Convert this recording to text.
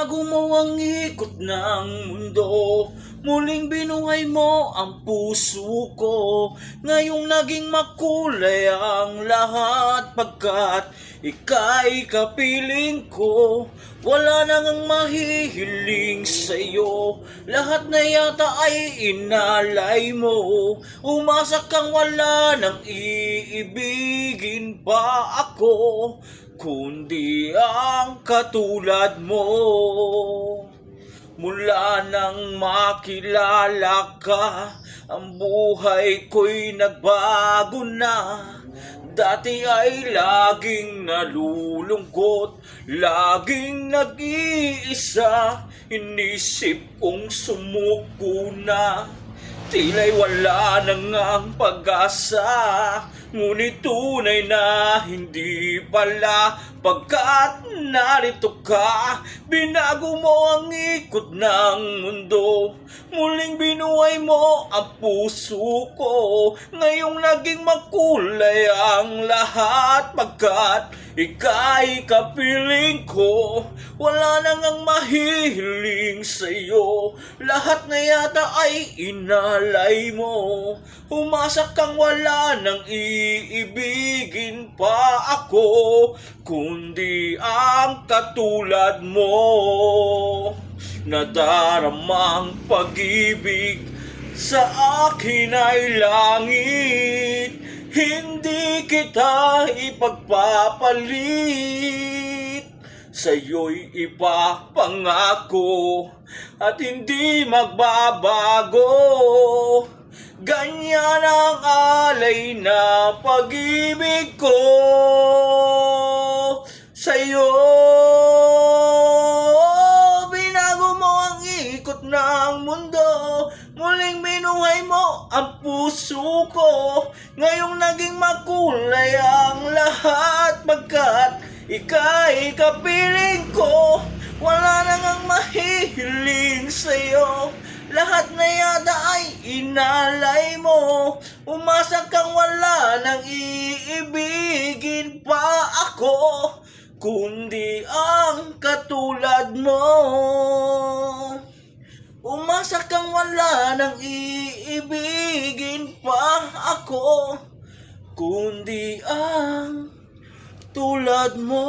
Binago mo ang ikot ng mundo, muling binuhay mo ang puso ko. Ngayong naging makulay ang lahat, pagkat ika'y kapiling ko. Wala nang ang mahihiling sa'yo, lahat na yata ay inalay mo. Umasa kang wala nang iibigin pa ako, kundi ang katulad mo. Mula nang makilala ka, ang buhay ko'y nagbago na. Dati ay laging nalulungkot, laging nag-iisa. Inisip kong sumuko na, tila'y wala nang ang pag-asa. Ngunit tunay na hindi pala, pagkat narito ka. Binago mo ang ikot ng mundo, muling binuhay mo ang puso ko. Ngayong naging makulay ang lahat, pagkat ika'y kapiling ko. Wala nang ang mahihiling sa'yo, lahat na yata ay inalay mo. Umasa kang wala nang iibigin pa ako, kundi ang katulad mo. Nadaramang pag-ibig sa akin ay langit, hindi kita ipagpapalit. Sa'yo'y ipapangako at hindi magbabago. Ganyan ang alay na pag-ibig ko sa'yo. Binago mo ang ikot ng mundo, muling binuhay mo ang puso ko. Ngayong naging makulay ang lahat, pagkat ika'y kapiling ko. Wala nang ang mahihiling sa'yo, lahat na yata ay inalay mo. Umasa kang wala nang iibigin pa ako, kundi ang katulad mo. Umasa kang wala nang iibigin pa ako, kundi ang tulad mo.